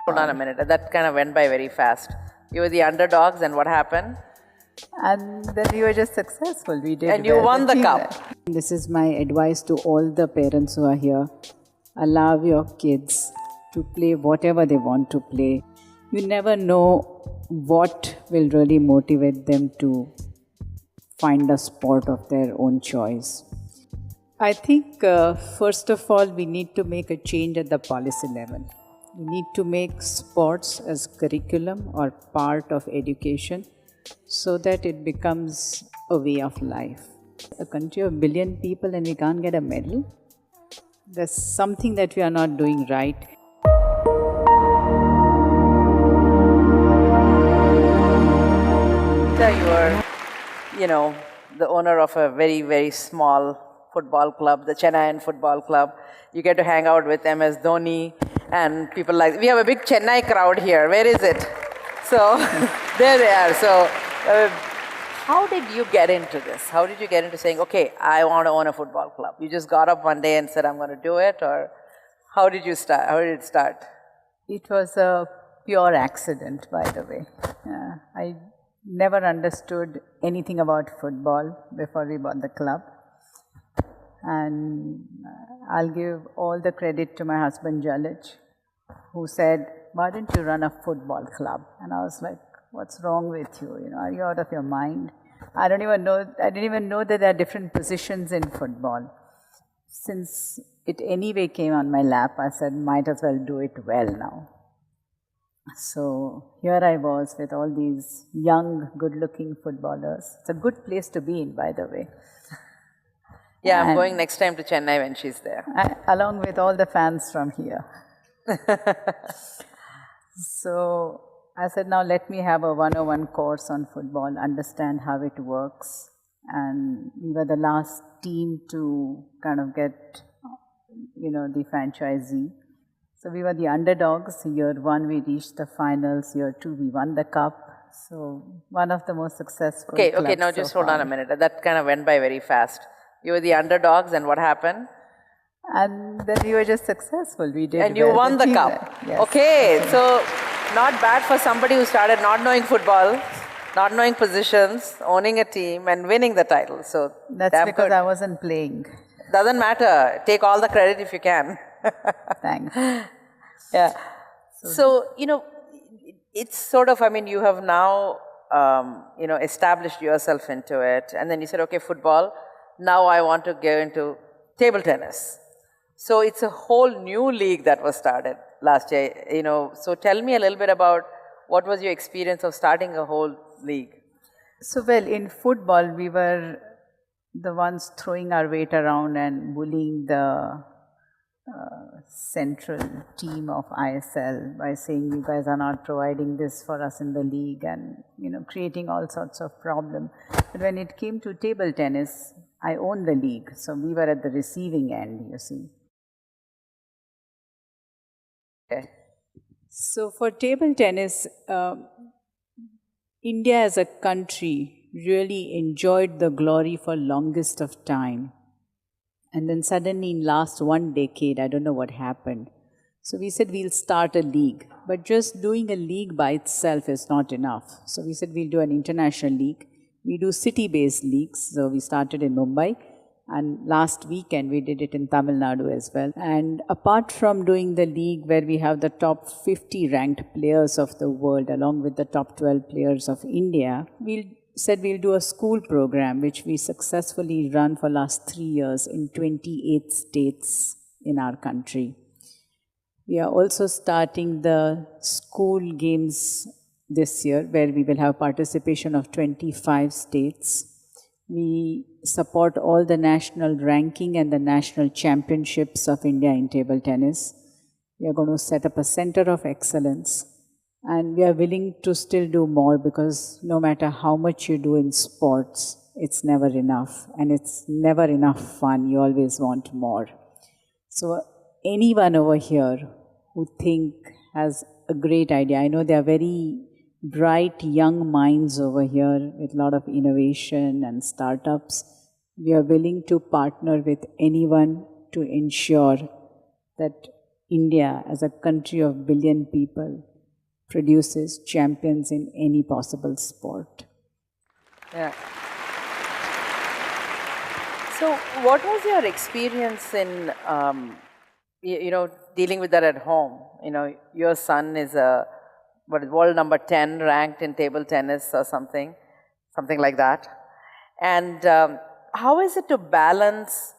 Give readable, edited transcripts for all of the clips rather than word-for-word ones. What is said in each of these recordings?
Hold on a minute. That kind of went by very fast. You were the underdogs, and what happened? And then we were just successful. We did And you well. won the cup. This is my advice to all the parents who are here. Allow your kids to play whatever they want to play. You never know what will really motivate them to find a sport of their own choice. I think, first of all, we need to make a change at the policy level. We need to make sports as curriculum or part of education so that it becomes a way of life. A country of 1 billion people and we can't get a medal? There's something that we are not doing right. You were, the owner of a very, very small football club, the Chennaiyin Football Club. You get to hang out with MS Dhoni and people like, we have a big Chennai crowd here. Where is it? So, there they are. So, how did you get into this? How did you get into saying, okay, I want to own a football club? You just got up one day and said, I'm going to do it? Or how did you start? How did it start? It was a pure accident, by the way. I never understood anything about football before we bought the club. And I'll give all the credit to my husband, Jalaj, who said, why don't you run a football club? And I was like, what's wrong with you? Are you out of your mind? I didn't even know that there are different positions in football. Since it anyway came on my lap, I said, might as well do it well now. So here I was with all these young, good-looking footballers. It's a good place to be in, by the way. Yeah, I'm going next time to Chennai when she's there. Along with all the fans from here. So I said, now let me have a 101 course on football, understand how it works. And we were the last team to kind of get, the franchisee. So we were the underdogs. Year 1 we reached the finals. Year 2 we won the cup. So one of the most successful clubs. Okay, now just hold on a minute. That kind of went by very fast. You were the underdogs, and what happened? And then we were just successful. We did and you well. won the cup. Yes. Okay, so not bad for somebody who started not knowing football, not knowing positions, owning a team, and winning the title. So that's because good. I wasn't playing. Doesn't matter. Take all the credit if you can. Thanks. Yeah. So, it's sort of, you have now, established yourself into it. And then you said, okay, football. Now I want to get into table tennis. So it's a whole new league that was started last year, So tell me a little bit about what was your experience of starting a whole league? So, well, in football, we were the ones throwing our weight around and bullying the central team of ISL by saying you guys are not providing this for us in the league and, creating all sorts of problems. But when it came to table tennis, I owned the league. So we were at the receiving end, you see. Okay. So for table tennis, India as a country really enjoyed the glory for longest of time. And then suddenly in last 1 decade, I don't know what happened. So we said we'll start a league. But just doing a league by itself is not enough. So we said we'll do an international league. We do city-based leagues. So we started in Mumbai. And last weekend, we did it in Tamil Nadu as well. And apart from doing the league where we have the top 50 ranked players of the world, along with the top 12 players of India, we said we'll do a school program, which we successfully run for last 3 years in 28 states in our country. We are also starting the school games this year, where we will have participation of 25 states. We support all the national ranking and the national championships of India in table tennis. We are going to set up a center of excellence. And we are willing to still do more because no matter how much you do in sports, it's never enough. And it's never enough fun. You always want more. So anyone over here who has a great idea, I know there are very bright young minds over here with a lot of innovation and startups. We are willing to partner with anyone to ensure that India, as a country of billion people, produces champions in any possible sport. Yeah. So, what was your experience in, dealing with that at home? Your son is world number 10 ranked in table tennis or something like that. And how is it to balance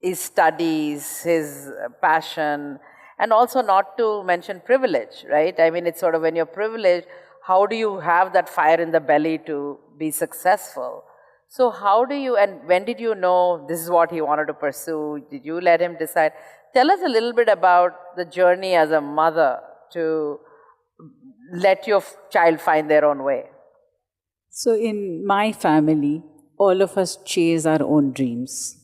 his studies, his passion, and also not to mention privilege, right? I mean, it's sort of when you're privileged, how do you have that fire in the belly to be successful? So how do you, and when did you know this is what he wanted to pursue? Did you let him decide? Tell us a little bit about the journey as a mother to let your child find their own way. So in my family, all of us chase our own dreams.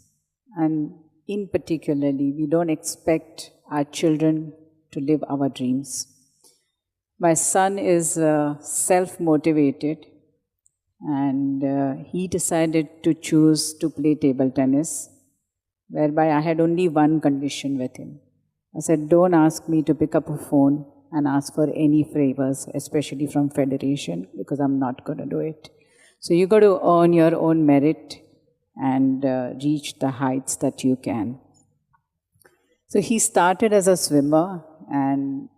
And in particularly, we don't expect our children to live our dreams. My son is self-motivated, and he decided to choose to play table tennis, whereby I had only one condition with him. I said, don't ask me to pick up a phone and ask for any favors, especially from Federation, because I'm not going to do it. So you got to earn your own merit and reach the heights that you can. So he started as a swimmer, and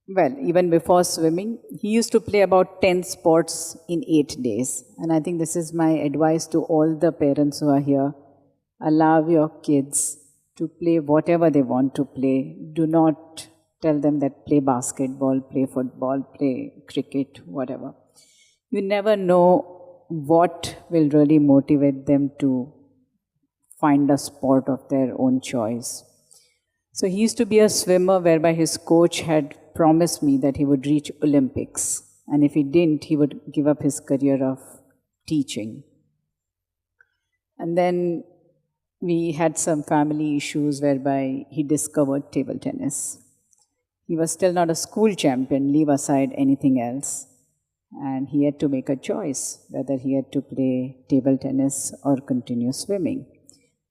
well, even before swimming, he used to play about 10 sports in 8 days. And I think this is my advice to all the parents who are here. Allow your kids to play whatever they want to play. Do not tell them that play basketball, play football, play cricket, whatever. You never know what will really motivate them to find a sport of their own choice. So he used to be a swimmer, whereby his coach had promised me that he would reach Olympics. And if he didn't, he would give up his career of teaching. And then we had some family issues whereby he discovered table tennis. He was still not a school champion, leave aside anything else. And he had to make a choice whether he had to play table tennis or continue swimming.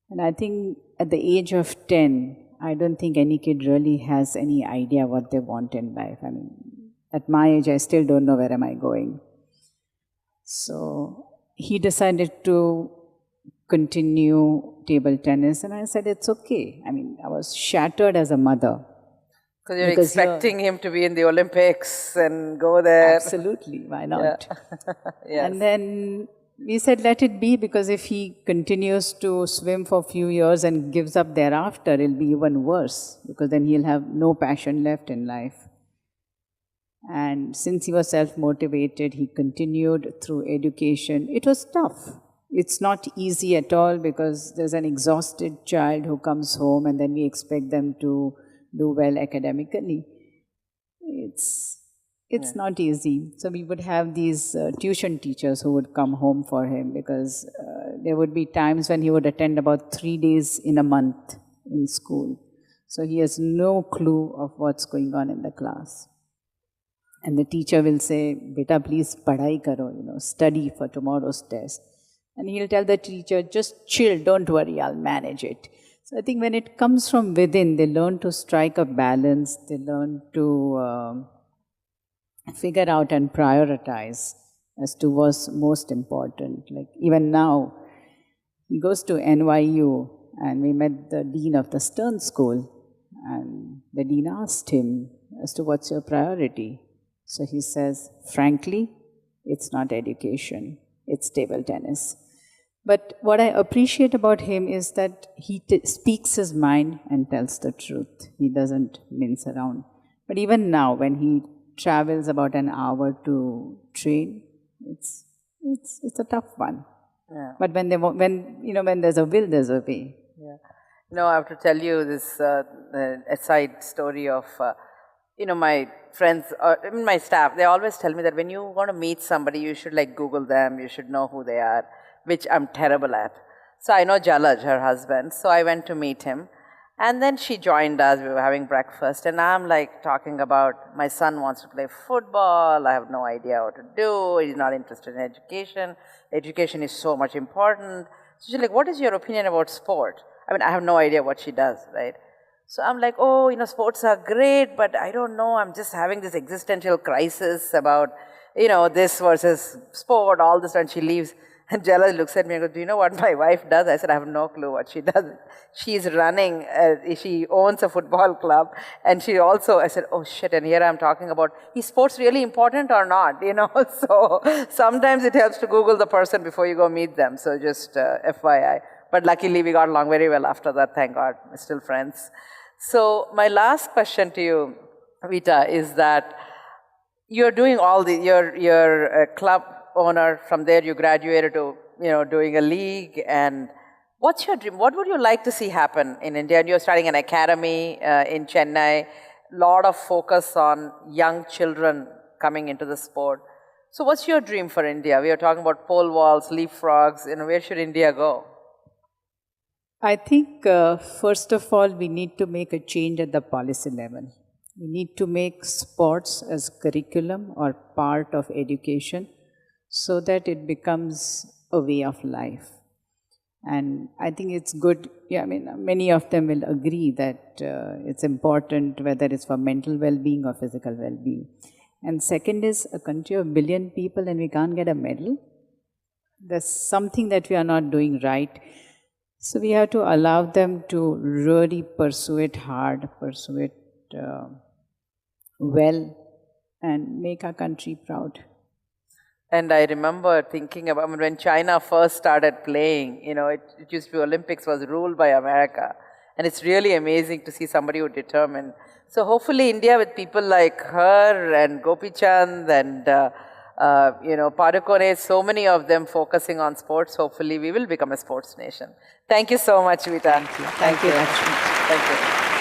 And I think at the age of 10, I don't think any kid really has any idea what they want in life. I mean, at my age, I still don't know where am I going. So he decided to continue table tennis, and I said, it's okay. I mean, I was shattered as a mother. Because you're expecting him to be in the Olympics and go there. Absolutely, why not? Yeah. Yes. And then we said, let it be, because if he continues to swim for a few years and gives up thereafter, it'll be even worse, because then he'll have no passion left in life. And since he was self-motivated, he continued through education. It was tough. It's not easy at all, because there's an exhausted child who comes home and then we expect them to do well academically. It's not easy. So we would have these tuition teachers who would come home for him, because there would be times when he would attend about 3 days in a month in school. So he has no clue of what's going on in the class. And the teacher will say, beta, please padhai karo, study for tomorrow's test. And he'll tell the teacher, just chill, don't worry, I'll manage it. So I think when it comes from within, they learn to strike a balance, they learn to figure out and prioritize as to what's most important. Like even now, he goes to NYU, and we met the dean of the Stern School, and the dean asked him as to what's your priority. So he says, frankly, it's not education, it's table tennis. But what I appreciate about him is that he speaks his mind and tells the truth. He doesn't mince around. But even now, when he travels about an hour to train, it's a tough one. Yeah. But when there's a will, there's a way. Yeah. I have to tell you this aside story of my friends, my staff. They always tell me that when you want to meet somebody, you should Google them. You should know who they are, which I'm terrible at. So I know Jalaj, her husband. So I went to meet him. And then she joined us, we were having breakfast, and I'm talking about my son wants to play football, I have no idea what to do, he's not interested in education, education is so much important. So she's like, what is your opinion about sport? I mean, I have no idea what she does, right? So I'm like, oh, sports are great, but I don't know. I'm just having this existential crisis about, this versus sport, all this. And she leaves. And Jella looks at me and goes, do you know what my wife does? I said, I have no clue what she does. She's running, she owns a football club. And she also, I said, oh shit, and here I'm talking about, is sports really important or not? So sometimes it helps to Google the person before you go meet them. So just FYI. But luckily we got along very well after that, thank God. We're still friends. So my last question to you, Vita, is that you're doing all you're a club owner. From there you graduated to, doing a league. And what's your dream? What would you like to see happen in India? And you're starting an academy in Chennai, lot of focus on young children coming into the sport. So what's your dream for India? We are talking about pole vaults, leapfrogs, where should India go? I think, first of all, we need to make a change at the policy level. We need to make sports as curriculum or part of education so that it becomes a way of life. And I think it's good, many of them will agree that it's important, whether it's for mental well-being or physical well-being. And second is, a country of 1 billion people and we can't get a medal. There's something that we are not doing right. So we have to allow them to really pursue it hard, pursue it well, and make our country proud. And I remember thinking about when China first started playing, it used to be Olympics was ruled by America. And it's really amazing to see somebody who determined. So hopefully India, with people like her and Gopi Chand and Padukone, so many of them focusing on sports, hopefully we will become a sports nation. Thank you so much, Vita. Thank you, Lakshmi. Thank you.